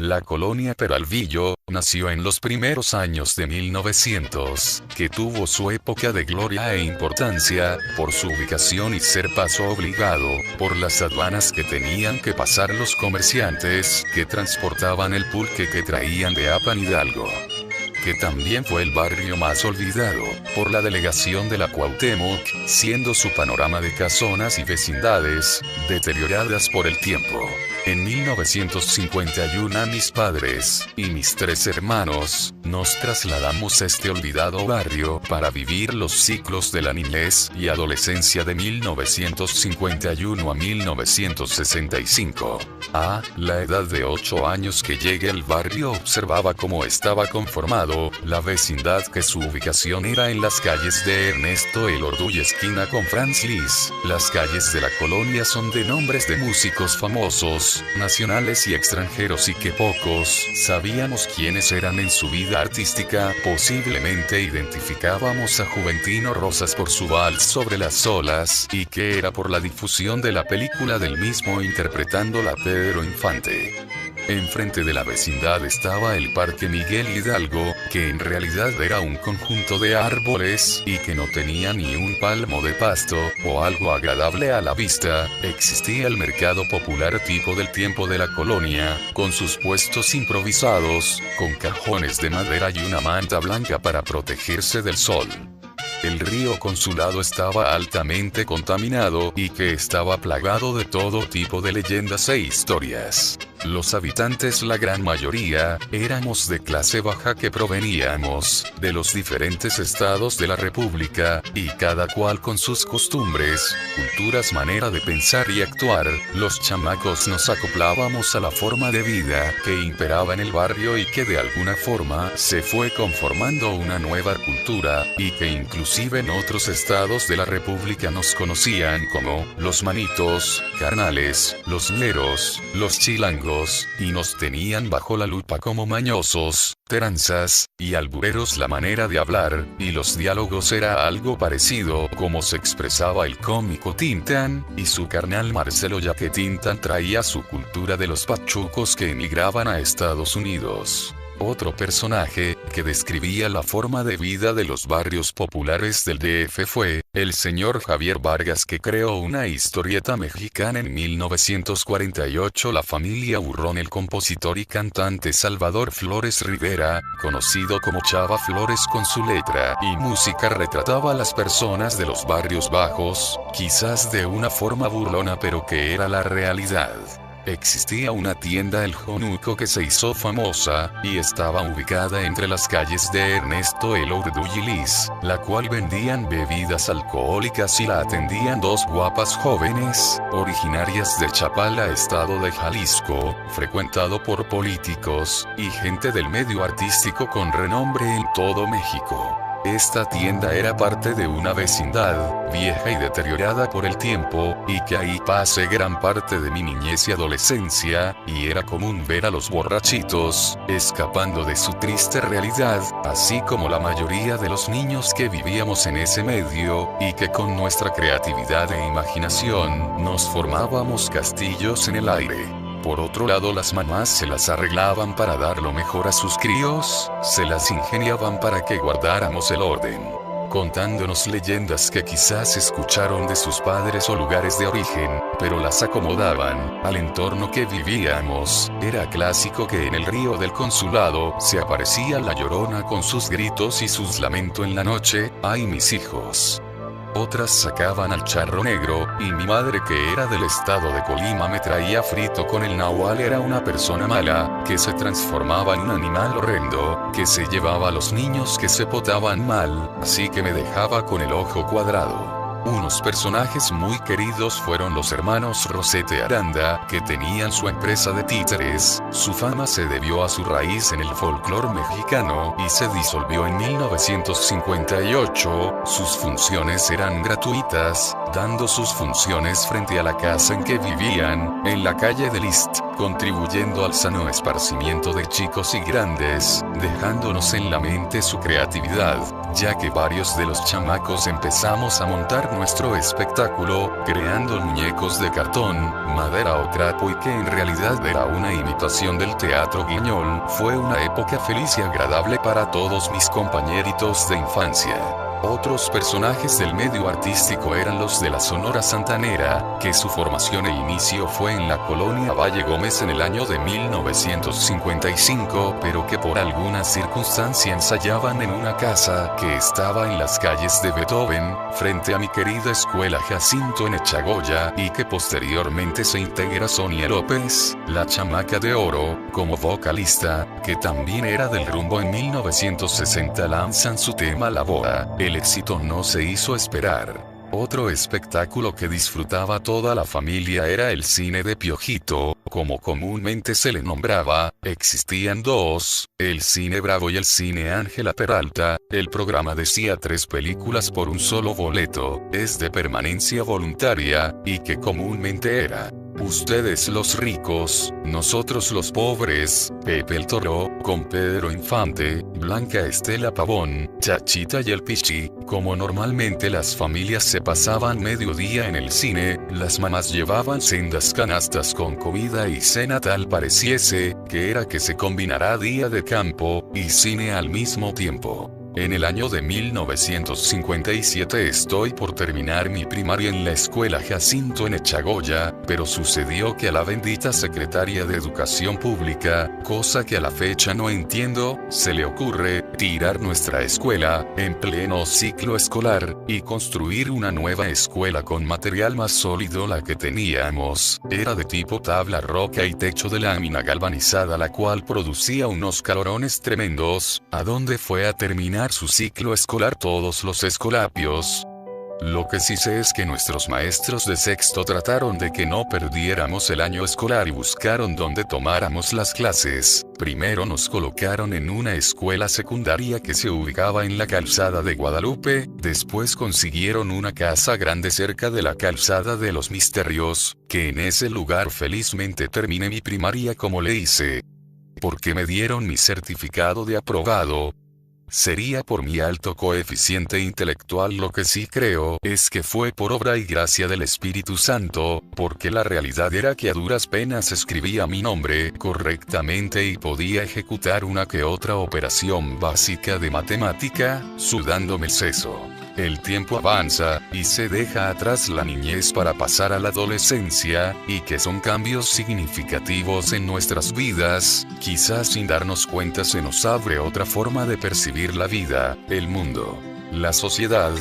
La colonia Peralvillo nació en los primeros años de 1900, que tuvo su época de gloria e importancia, por su ubicación y ser paso obligado, por las aduanas que tenían que pasar los comerciantes que transportaban el pulque que traían de Apan Hidalgo. Que también fue el barrio más olvidado, por la delegación de la Cuauhtémoc, siendo su panorama de casonas y vecindades, deterioradas por el tiempo. En 1951 mis padres, y mis 3 hermanos, nos trasladamos a este olvidado barrio para vivir los ciclos de la niñez y adolescencia de 1951 a 1965. A la edad de 8 años que llegué al barrio observaba cómo estaba conformado, la vecindad, que su ubicación era en las calles de Ernesto Elorduy esquina con Franz Liszt. Las calles de la colonia son de nombres de músicos famosos, nacionales y extranjeros, y que pocos sabíamos quiénes eran en su vida artística. Posiblemente identificábamos a Juventino Rosas por su vals sobre las olas, y que era por la difusión de la película del mismo interpretándola Pedro Infante. Enfrente de la vecindad estaba el Parque Miguel Hidalgo, que en realidad era un conjunto de árboles, y que no tenía ni un palmo de pasto, o algo agradable a la vista. Existía el mercado popular tipo del tiempo de la colonia, con sus puestos improvisados, con cajones de madera y una manta blanca para protegerse del sol. El río Consulado estaba altamente contaminado, y que estaba plagado de todo tipo de leyendas e historias. Los habitantes, la gran mayoría, éramos de clase baja que proveníamos de los diferentes estados de la República, y cada cual con sus costumbres, culturas, manera de pensar y actuar. Los chamacos nos acoplábamos a la forma de vida que imperaba en el barrio, y que de alguna forma se fue conformando una nueva cultura, y que inclusive en otros estados de la República nos conocían como los manitos, carnales, los ñeros, los chilangos, y nos tenían bajo la lupa como mañosos, tranzas y albureros. La manera de hablar y los diálogos era algo parecido como se expresaba el cómico Tintán y su carnal Marcelo, ya que Tintán traía su cultura de los pachucos que emigraban a Estados Unidos. Otro personaje que describía la forma de vida de los barrios populares del DF fue el señor Javier Vargas, que creó una historieta mexicana en 1948. La familia Burrón, el compositor y cantante Salvador Flores Rivera, conocido como Chava Flores, con su letra y música retrataba a las personas de los barrios bajos, quizás de una forma burlona, pero que era la realidad. Existía una tienda El Jonuco que se hizo famosa, y estaba ubicada entre las calles de Ernesto Elorduy y Liszt, la cual vendían bebidas alcohólicas y la atendían 2 guapas jóvenes, originarias de Chapala, estado de Jalisco, frecuentado por políticos y gente del medio artístico con renombre en todo México. Esta tienda era parte de una vecindad, vieja y deteriorada por el tiempo, y que ahí pasé gran parte de mi niñez y adolescencia, y era común ver a los borrachitos, escapando de su triste realidad, así como la mayoría de los niños que vivíamos en ese medio, y que con nuestra creatividad e imaginación, nos formábamos castillos en el aire. Por otro lado, las mamás se las arreglaban para dar lo mejor a sus críos, se las ingeniaban para que guardáramos el orden, contándonos leyendas que quizás escucharon de sus padres o lugares de origen, pero las acomodaban al entorno que vivíamos. Era clásico que en el río del Consulado se aparecía la Llorona con sus gritos y sus lamentos en la noche. ¡Ay, mis hijos! Otras sacaban al charro negro, y mi madre, que era del estado de Colima, me traía frito con el nahual. Era una persona mala, que se transformaba en un animal horrendo, que se llevaba a los niños que se portaban mal, así que me dejaba con el ojo cuadrado. Unos personajes muy queridos fueron los hermanos Rosete Aranda, que tenían su empresa de títeres. Su fama se debió a su raíz en el folclore mexicano, y se disolvió en 1958. Sus funciones eran gratuitas, dando sus funciones frente a la casa en que vivían, en la calle de Liszt, contribuyendo al sano esparcimiento de chicos y grandes, dejándonos en la mente su creatividad, ya que varios de los chamacos empezamos a montar nuestro espectáculo, creando muñecos de cartón, madera o trapo y que en realidad era una imitación del teatro guiñol. Fue una época feliz y agradable para todos mis compañeritos de infancia. Otros personajes del medio artístico eran los de la Sonora Santanera, que su formación e inicio fue en la colonia Valle Gómez en el año de 1955, pero que por alguna circunstancia ensayaban en una casa que estaba en las calles de Beethoven, frente a mi querida escuela Jacinto en Echagoya, y que posteriormente se integra Sonia López, la chamaca de oro, como vocalista, que también era del rumbo. En 1960 lanzan su tema La Boa. El éxito no se hizo esperar. Otro espectáculo que disfrutaba toda la familia era el cine de Piojito, como comúnmente se le nombraba. Existían dos, el cine Bravo y el cine Ángela Peralta. El programa decía 3 películas por un solo boleto, es de permanencia voluntaria, y que comúnmente era Ustedes los ricos, nosotros los pobres, Pepe el Toro, con Pedro Infante, Blanca Estela Pavón, Chachita y el Pichi. Como normalmente las familias se pasaban mediodía en el cine, las mamás llevaban sendas canastas con comida y cena, tal pareciese que era que se combinará día de campo y cine al mismo tiempo. En el año de 1957 estoy por terminar mi primaria en la escuela Jacinto en Echagoya, pero sucedió que a la bendita secretaria de Educación Pública, cosa que a la fecha no entiendo, se le ocurre tirar nuestra escuela en pleno ciclo escolar y construir una nueva escuela con material más sólido. La que teníamos era de tipo tabla roca y techo de lámina galvanizada, la cual producía unos calorones tremendos. ¿A dónde fue a terminar su ciclo escolar todos los escolapios? Lo que sí sé es que nuestros maestros de sexto trataron de que no perdiéramos el año escolar y buscaron donde tomáramos las clases. Primero nos colocaron en una escuela secundaria que se ubicaba en la calzada de Guadalupe, después consiguieron una casa grande cerca de la calzada de los Misterios, que en ese lugar felizmente terminé mi primaria como le hice. Porque me dieron mi certificado de aprobado. Sería por mi alto coeficiente intelectual. Lo que sí creo es que fue por obra y gracia del Espíritu Santo, porque la realidad era que a duras penas escribía mi nombre correctamente y podía ejecutar una que otra operación básica de matemática, sudándome el seso. El tiempo avanza, y se deja atrás la niñez para pasar a la adolescencia, y que son cambios significativos en nuestras vidas. Quizás sin darnos cuenta se nos abre otra forma de percibir la vida, el mundo, la sociedad.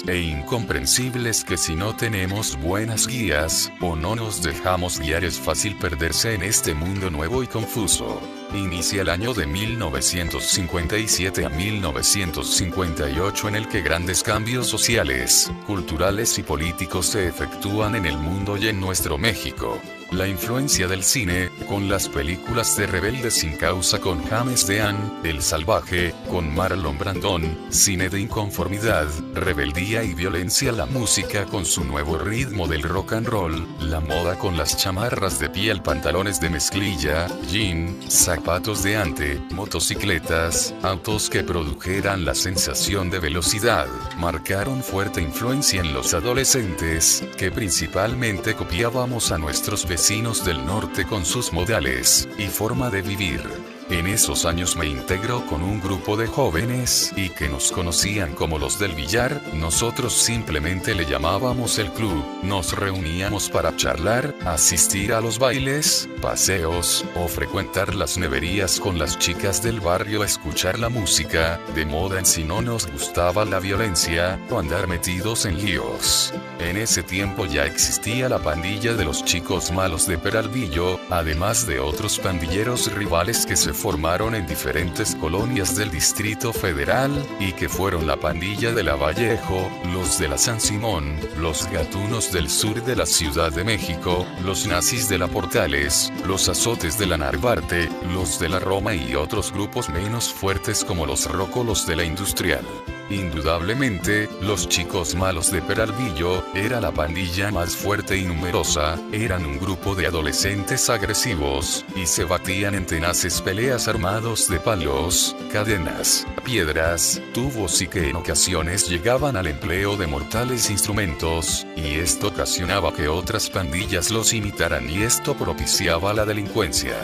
E incomprensibles que si no tenemos buenas guías, o no nos dejamos guiar, es fácil perderse en este mundo nuevo y confuso. Inicia el año de 1957 a 1958 en el que grandes cambios sociales, culturales y políticos se efectúan en el mundo y en nuestro México. La influencia del cine, con las películas de Rebelde sin causa con James Dean, El Salvaje, con Marlon Brandon, cine de inconformidad, rebeldía y violencia, la música con su nuevo ritmo del rock and roll, la moda con las chamarras de piel, pantalones de mezclilla, jean, zapatos de ante, motocicletas, autos que produjeran la sensación de velocidad, marcaron fuerte influencia en los adolescentes, que principalmente copiábamos a nuestros vecinos del norte con sus modales y forma de vivir. En esos años me integro con un grupo de jóvenes y que nos conocían como los del billar. Nosotros simplemente le llamábamos el club. Nos reuníamos para charlar, asistir a los bailes, paseos o frecuentar las neverías con las chicas del barrio, escuchar la música de moda en si no nos gustaba la violencia o andar metidos en líos. En ese tiempo ya existía la pandilla de los chicos malos de Peralvillo, además de otros pandilleros rivales que se formaron en diferentes colonias del Distrito Federal, y que fueron la pandilla de La Vallejo, los de la San Simón, los gatunos del sur de la Ciudad de México, los nazis de la Portales, los azotes de la Narvarte, los de la Roma y otros grupos menos fuertes como los rócolos de la Industrial. Indudablemente, los chicos malos de Peralvillo era la pandilla más fuerte y numerosa, eran un grupo de adolescentes agresivos, y se batían en tenaces peleas armados de palos, cadenas, piedras, tubos y que en ocasiones llegaban al empleo de mortales instrumentos, y esto ocasionaba que otras pandillas los imitaran y esto propiciaba la delincuencia.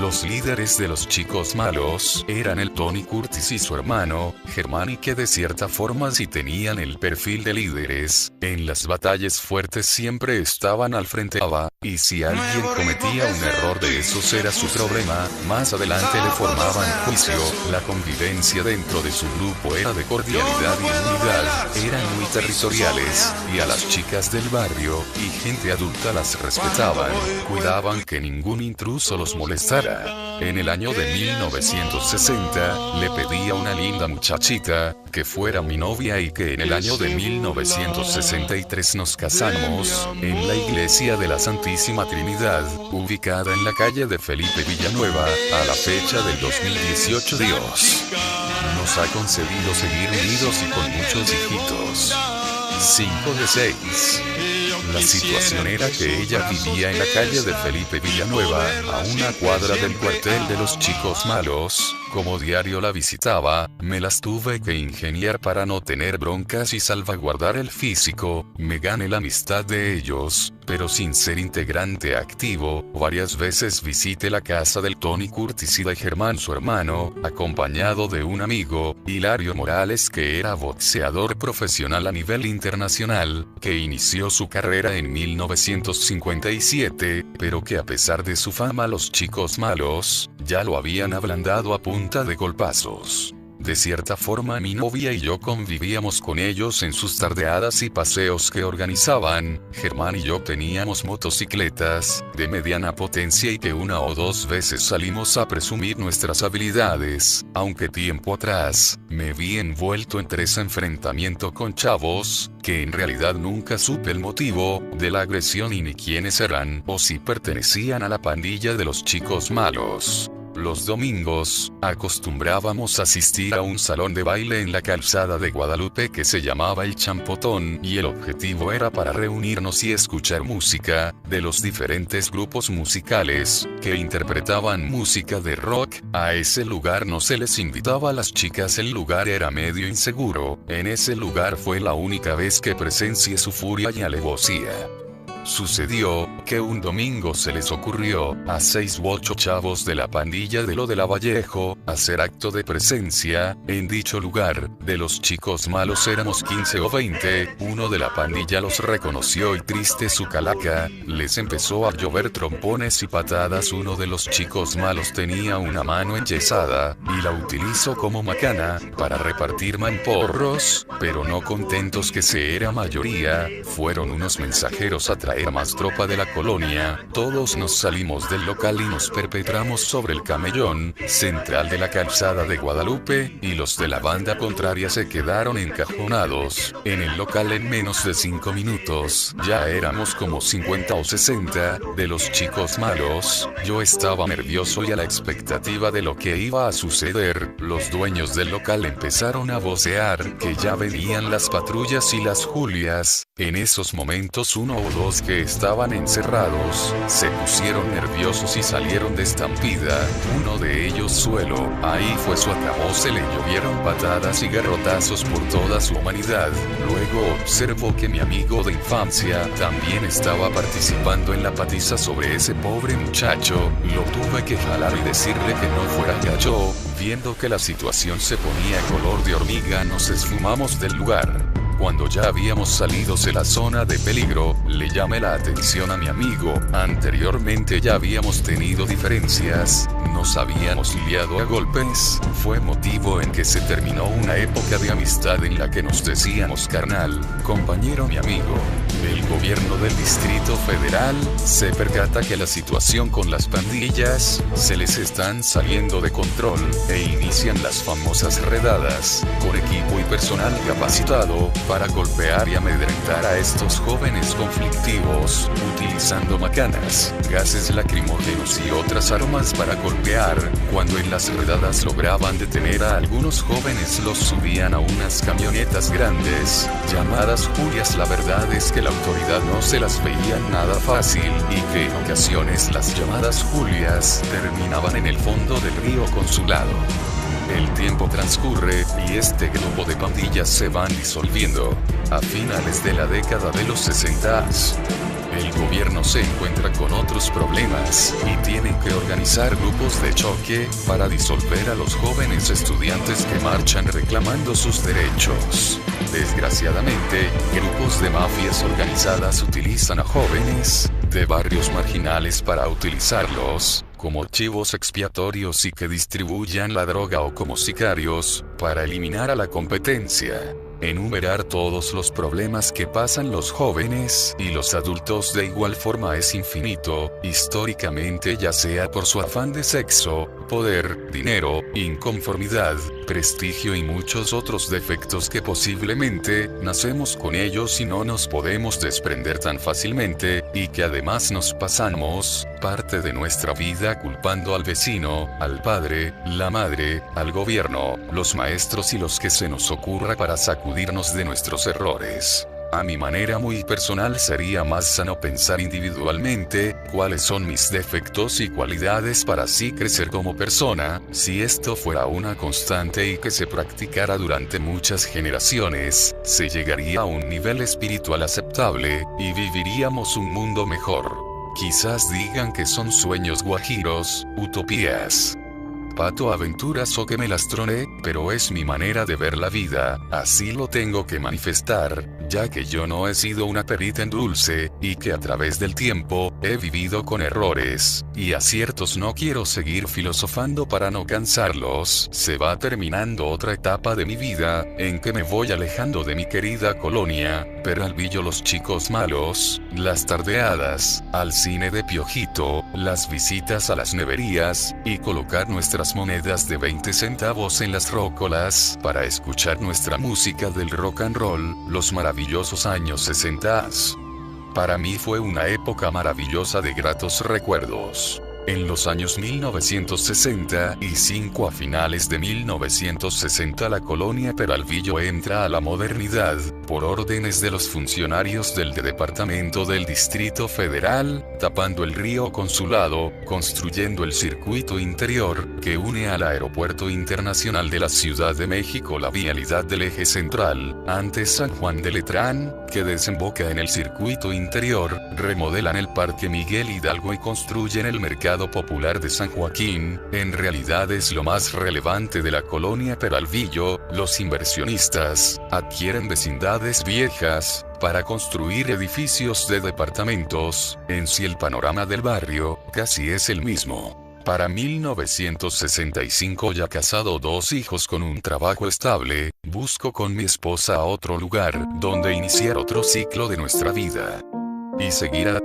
Los líderes de los chicos malos eran el Tony Curtis y su hermano, Germán, y que de cierta forma sí tenían el perfil de líderes, en las batallas fuertes siempre estaban al frente, y si alguien cometía un error de esos era su problema, más adelante le formaban juicio. La convivencia dentro de su grupo era de cordialidad y unidad, eran muy territoriales, y a las chicas del barrio y gente adulta las respetaban, cuidaban que ningún intruso los molestara. En el año de 1960, le pedí a una linda muchachita que fuera mi novia y que en el año de 1963 nos casamos, en la iglesia de la Santísima Trinidad, ubicada en la calle de Felipe Villanueva. A la fecha del 2018 Dios nos ha concedido seguir unidos y con muchos hijitos. 5 de 6. La situación era que ella vivía en la calle de Felipe Villanueva, a una cuadra del cuartel de los chicos malos. Como diario la visitaba, me las tuve que ingeniar para no tener broncas y salvaguardar el físico. Me gané la amistad de ellos, pero sin ser integrante activo. Varias veces visité la casa del Tony Curtis y de Germán, su hermano, acompañado de un amigo, Hilario Morales, que era boxeador profesional a nivel internacional, que inició su carrera en 1957, pero que a pesar de su fama los chicos malos ya lo habían ablandado a punta de golpazos. De cierta forma mi novia y yo convivíamos con ellos en sus tardeadas y paseos que organizaban. Germán y yo teníamos motocicletas de mediana potencia y que una o dos veces salimos a presumir nuestras habilidades, aunque tiempo atrás me vi envuelto en 3 enfrentamientos con chavos, que en realidad nunca supe el motivo de la agresión y ni quiénes eran o si pertenecían a la pandilla de los chicos malos. Los domingos, acostumbrábamos asistir a un salón de baile en la calzada de Guadalupe que se llamaba El Champotón, y el objetivo era para reunirnos y escuchar música de los diferentes grupos musicales que interpretaban música de rock. A ese lugar no se les invitaba a las chicas, el lugar era medio inseguro. En ese lugar fue la única vez que presencié su furia y alevosía. Sucedió que un domingo se les ocurrió a 6 u 8 chavos de la pandilla de lo de Lavallejo hacer acto de presencia en dicho lugar. De los chicos malos éramos 15 o 20, uno de la pandilla los reconoció y triste su calaca, les empezó a llover trompones y patadas. Uno de los chicos malos tenía una mano enyesada y la utilizó como macana para repartir mamporros, pero no contentos que se era mayoría, fueron unos mensajeros a traer más tropa de la colonia. Todos nos salimos del local y nos perpetramos sobre el camellón central de la calzada de Guadalupe, y los de la banda contraria se quedaron encajonados en el local. En menos de 5 minutos ya éramos como 50 o 60 de los chicos malos. Yo estaba nervioso y a la expectativa de lo que iba a suceder. Los dueños del local empezaron a vocear que ya venían las patrullas y las Julias. En esos momentos uno o dos que estaban encerrados se pusieron nerviosos y salieron de estampida, uno de ellos suelo. Ahí fue su acabose, le llovieron patadas y garrotazos por toda su humanidad. Luego observó que mi amigo de infancia también estaba participando en la patiza sobre ese pobre muchacho. Lo tuve que jalar y decirle que no fuera ya yo. Viendo que la situación se ponía color de hormiga, nos esfumamos del lugar. Cuando ya habíamos salido de la zona de peligro, le llamé la atención a mi amigo. Anteriormente ya habíamos tenido diferencias, nos habíamos liado a golpes. Fue motivo en que se terminó una época de amistad en la que nos decíamos carnal, compañero, mi amigo. El gobierno del Distrito Federal se percata que la situación con las pandillas se les están saliendo de control e inician las famosas redadas, con equipo y personal capacitado para golpear y amedrentar a estos jóvenes conflictivos, utilizando macanas, gases lacrimógenos y otras armas para golpear. Cuando en las redadas lograban detener a algunos jóvenes, los subían a unas camionetas grandes, llamadas Julias. La verdad es que la autoridad no se las veía nada fácil, y que en ocasiones las llamadas Julias terminaban en el fondo del río Consulado. El tiempo transcurre, y este grupo de pandillas se van disolviendo. A finales de la década de los 60, el gobierno se encuentra con otros problemas, y tienen que organizar grupos de choque para disolver a los jóvenes estudiantes que marchan reclamando sus derechos. Desgraciadamente, grupos de mafias organizadas utilizan a jóvenes de barrios marginales para utilizarlos como chivos expiatorios y que distribuyan la droga, o como sicarios para eliminar a la competencia. Enumerar todos los problemas que pasan los jóvenes y los adultos de igual forma es infinito, históricamente, ya sea por su afán de sexo, poder, dinero, inconformidad, prestigio y muchos otros defectos que posiblemente nacemos con ellos y no nos podemos desprender tan fácilmente, y que además nos pasamos parte de nuestra vida culpando al vecino, al padre, la madre, al gobierno, los maestros y los que se nos ocurra para sacudirnos de nuestros errores. A mi manera muy personal, sería más sano pensar individualmente cuáles son mis defectos y cualidades para así crecer como persona. Si esto fuera una constante y que se practicara durante muchas generaciones, se llegaría a un nivel espiritual aceptable, y viviríamos un mundo mejor. Quizás digan que son sueños guajiros, utopías, pato aventuras o que me las troné, pero es mi manera de ver la vida, así lo tengo que manifestar, ya que yo no he sido una perita en dulce, y que a través del tiempo, he vivido con errores y aciertos. No quiero seguir filosofando para no cansarlos. Se va terminando otra etapa de mi vida, en que me voy alejando de mi querida colonia, Peralvillo, los chicos malos, las tardeadas, al cine de Piojito, las visitas a las neverías, y colocar nuestras monedas de 20 centavos en las rócolas para escuchar nuestra música del rock and roll, los maravillosos años 60. Para mí fue una época maravillosa de gratos recuerdos. En los años 1965 a finales de 1960 la colonia Peralvillo entra a la modernidad, por órdenes de los funcionarios del Departamento del Distrito Federal, tapando el río Consulado, construyendo el circuito interior, que une al Aeropuerto Internacional de la Ciudad de México, la vialidad del eje central, antes San Juan de Letrán, que desemboca en el circuito interior, remodelan el Parque Miguel Hidalgo y construyen el Mercado Popular de San Joaquín. En realidad es lo más relevante de la colonia Peralvillo. Los inversionistas adquieren vecindades viejas para construir edificios de departamentos. En sí el panorama del barrio casi es el mismo. Para 1965, ya casado, 2 hijos con un trabajo estable, busco con mi esposa a otro lugar donde iniciar otro ciclo de nuestra vida y seguir a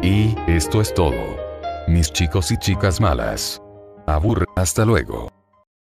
Y, esto es todo. Mis chicos y chicas malas. Hasta luego.